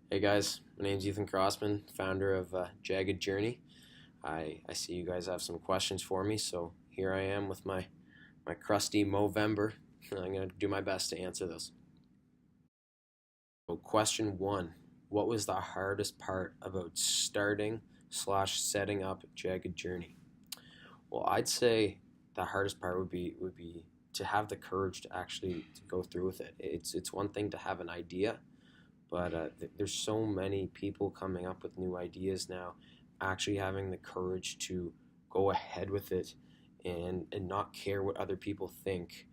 Hey guys, my name's Ethan Crossman, founder of Jagged Journey. I see you guys have some questions for me, so here I am with my crusty Movember. I'm going to do my best to answer those. So question one, what was the hardest part about starting slash setting up Jagged Journey? Well, I'd say the hardest part would be to have the courage to actually to go through with it. It's one thing to have an idea, but there's so many people coming up with new ideas now. Actually having the courage to go ahead with it and not care what other people think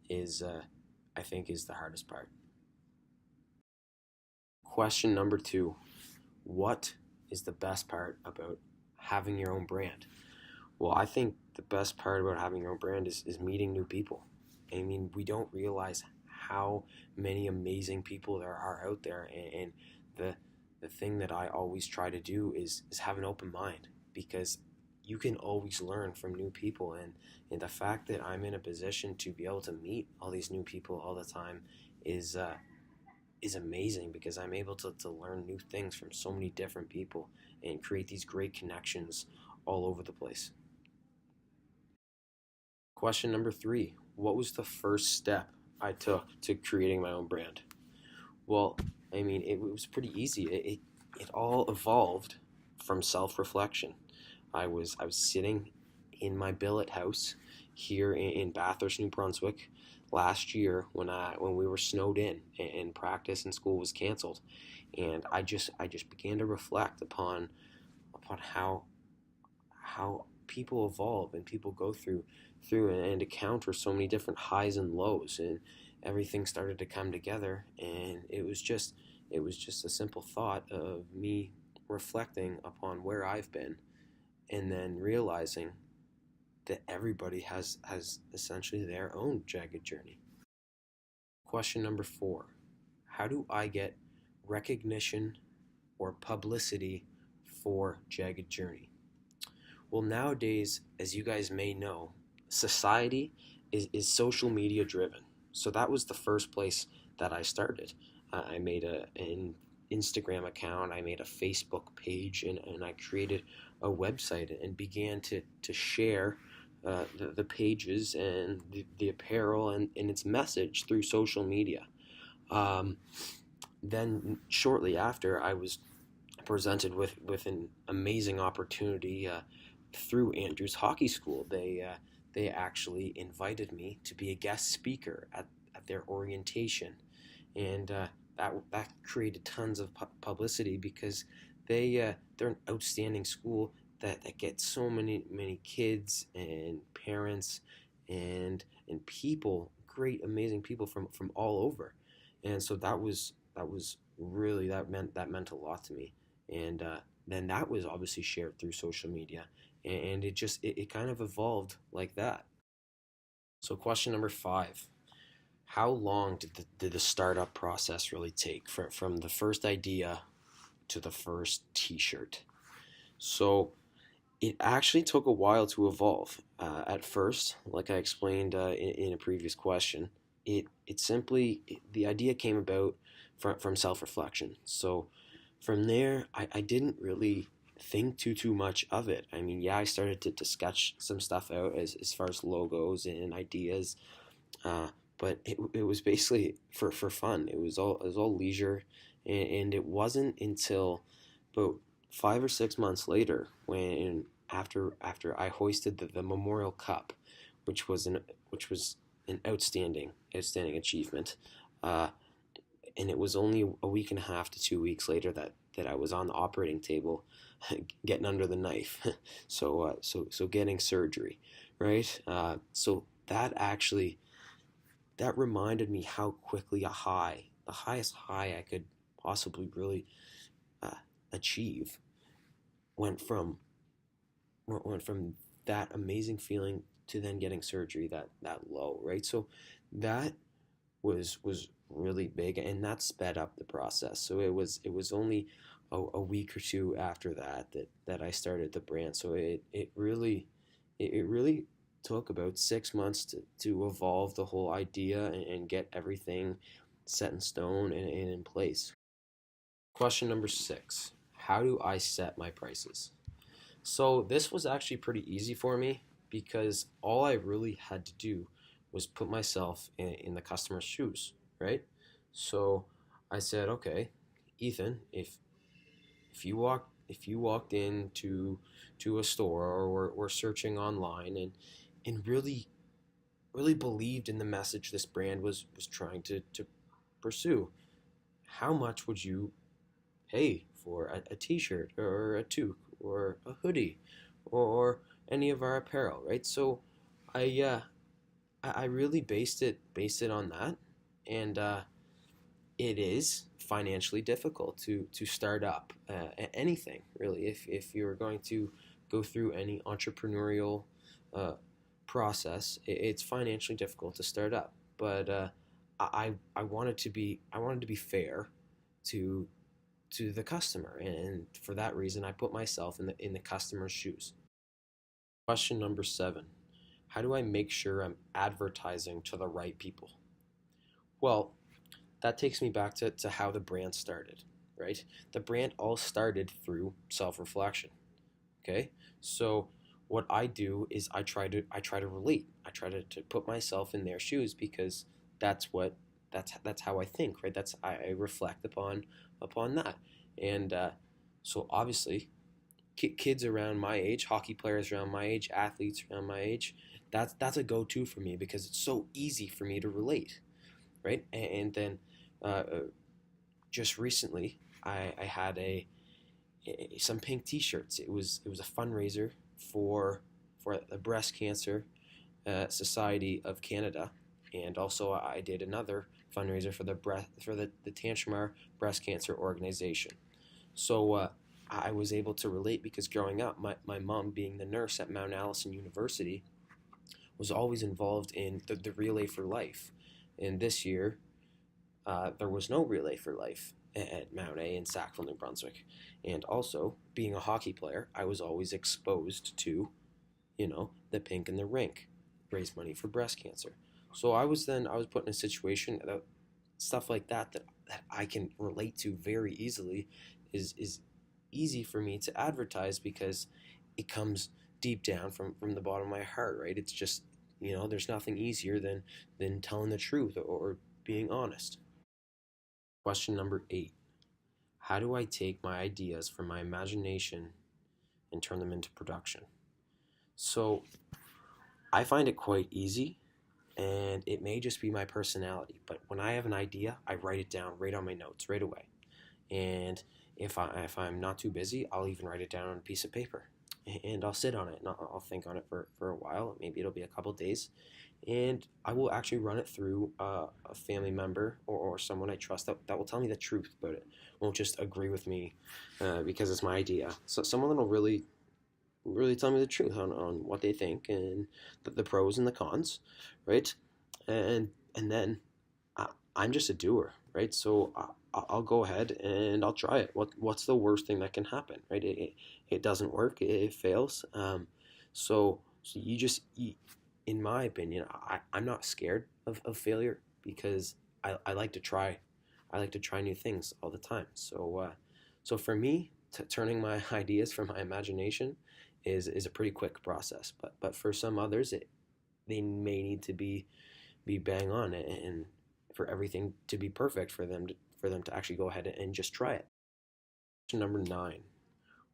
is, I think, is the hardest part. Question number two, what is the best part about having your own brand? Well, I think the best part about having your own brand is meeting new people. I mean, we don't realize how many amazing people there are out there, and the the thing that I always try to do is have an open mind, because you can always learn from new people, and the fact that I'm in a position to be able to meet all these new people all the time is is amazing, because I'm able to learn new things from so many different people and create these great connections all over the place. Question number three, what was the first step I took to creating my own brand? Well, I mean, it was pretty easy. It all evolved from self-reflection. I was sitting in my billet house here in Bathurst, New Brunswick, last year when we were snowed in and practice and school was canceled, and I just began to reflect upon how people evolve and people go through and encounter so many different highs and lows, and everything started to come together, and it was just a simple thought of me reflecting upon where I've been, and then realizing that everybody has essentially their own jagged journey. Question number four, how do I get recognition or publicity for jagged journey? Well, nowadays, as you guys may know, society is social media driven. So that was the first place that I started. I made an Instagram account, I made a Facebook page, and I created a website and began to share the pages and the apparel and its message through social media. Um, then, shortly after, I was presented with an amazing opportunity through Andrews Hockey School. They actually invited me to be a guest speaker at their orientation, and that created tons of publicity, because they're an outstanding school that gets so many kids and parents and people, great amazing people from all over, and so that was really, that meant a lot to me, and then that was obviously shared through social media, and it kind of evolved like that. So question number five, how long did the startup process really take from the first idea to the first t-shirt? So it actually took a while to evolve. At first, like I explained in a previous question, the idea came about from self-reflection. So from there, I didn't really think too much of it. I mean, yeah, I started to sketch some stuff out as far as logos and ideas, uh, but it was basically for fun. It was all leisure, and it wasn't until about 5 or 6 months later, when after I hoisted the Memorial Cup, which was an outstanding achievement. Uh, and it was only a week and a half to 2 weeks later that I was on the operating table, getting under the knife, so getting surgery, right? So that reminded me how quickly the highest high I could possibly really uh, achieve, went from went from that amazing feeling to then getting surgery that low, right? So that was really big, and that sped up the process. So it was only a week or two after that I started the brand. So it really took about 6 months to evolve the whole idea and get everything set in stone and in place. Question number 6. How do I set my prices? So this was actually pretty easy for me because all I really had to do was put myself in the customer's shoes, right? So I said, okay, Ethan, if you walked into to a store or were searching online and really believed in the message this brand was trying to pursue, how much would you pay for a t-shirt or a toque or a hoodie or any of our apparel, right? So I I really based it on that, and it is financially difficult to start up anything really. If you're going to go through any entrepreneurial uh, process, it's financially difficult to start up. But I wanted to be fair to the customer, and for that reason, I put myself in the customer's shoes. Question number 7: how do I make sure I'm advertising to the right people? Well, that takes me back to how the brand started, right? The brand all started through self-reflection. Okay, so what I do is I try to relate. I try to put myself in their shoes because that's what that's how I think, right? That's I reflect upon that, and so obviously kids around my age, hockey players around my age, athletes around my age, that's a go-to for me because it's so easy for me to relate, right? And then just recently, I had some pink T-shirts. It was a fundraiser for the Breast Cancer Society of Canada, and also I did another fundraiser for the Tantramar Breast Cancer Organization. So I was able to relate because growing up, my mom, being the nurse at Mount Allison University, was always involved in the Relay for Life. And this year, there was no Relay for Life at Mount A in Sackville, New Brunswick. And also, being a hockey player, I was always exposed to, the pink and the rink, raise money for breast cancer. So I was put in a situation that stuff like that I can relate to very easily is easy for me to advertise because it comes deep down from the bottom of my heart, right? It's just, there's nothing easier than telling the truth or being honest. Question number 8: how do I take my ideas from my imagination and turn them into production? So I find it quite easy, and it may just be my personality, but when I have an idea, I write it down right on my notes right away. And if I'm not too busy, I'll even write it down on a piece of paper, and I'll sit on it and I'll think on it for a while. Maybe it'll be a couple days, and I will actually run it through a family member or someone I trust that will tell me the truth about it. Won't just agree with me because it's my idea. So someone that will really tell me the truth on what they think and the pros and the cons, right? And then I'm just a doer, right? So I'll go ahead and I'll try it. What's the worst thing that can happen, right? It doesn't work. It fails. So in my opinion, I'm not scared of failure because I like to try. I like to try new things all the time. So for me, turning my ideas from my imagination is a pretty quick process. But for some others, they may need to be bang on and for everything to be perfect for them to actually go ahead and just try it. Question number 9: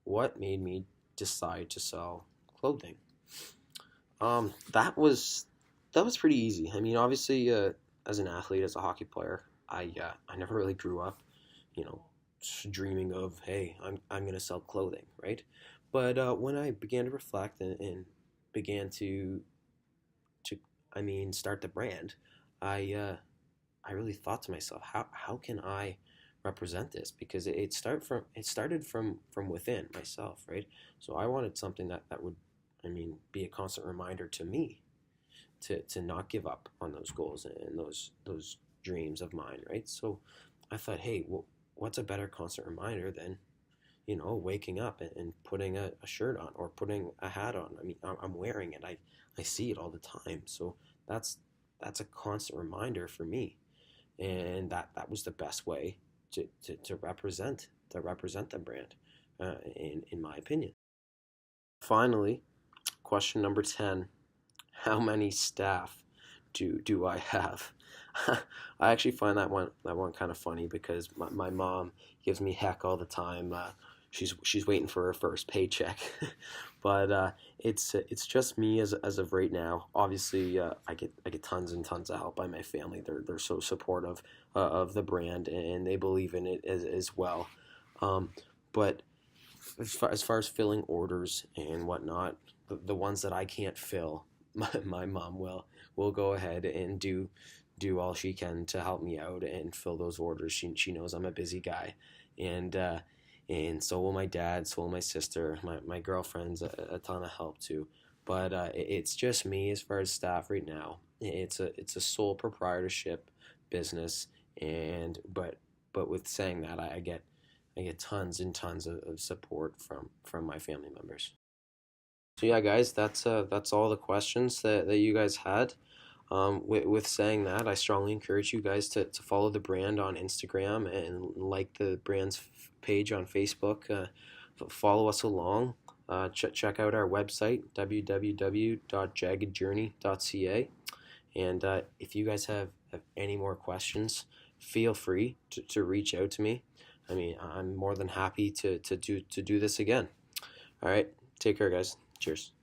what made me decide to sell clothing? That was pretty easy. I mean, obviously, as an athlete, as a hockey player, I never really grew up, you know, dreaming of, hey, I'm gonna sell clothing, right? But when I began to reflect and began to I mean start the brand, I I really thought to myself, how can I represent this? Because it started from within myself, right? So I wanted something that would, I mean, be a constant reminder to me to not give up on those goals and those dreams of mine, right? So I thought, hey, well, what's a better constant reminder than waking up and putting a shirt on or putting a hat on. I mean, I'm wearing it. I see it all the time. So that's that's a constant reminder for me, and that was the best way to represent the brand, in my opinion. Finally, question number 10: how many staff do I have? I actually find that one kind of funny because my mom gives me heck all the time. She's waiting for her first paycheck, but it's just me as of right now. Obviously, I get tons and tons of help by my family. They're so supportive of the brand, and they believe in it as well. Um, but as far as filling orders and whatnot, the ones that I can't fill, my mom will go ahead and do all she can to help me out and fill those orders. She knows I'm a busy guy, and and so will my dad, so will my sister, my girlfriend's a ton of help too. But it's just me as far as staff right now. It's a sole proprietorship business, and but with saying that, I get tons and tons of support from my family members. So yeah, guys, that's all the questions that you guys had. With saying that, I strongly encourage you guys to follow the brand on Instagram and like the brand's page on Facebook. Follow us along. Check out our website, www.jaggedjourney.ca. And if you guys have any more questions, feel free to reach out to me. I mean, I'm more than happy to do this again. All right, take care, guys. Cheers.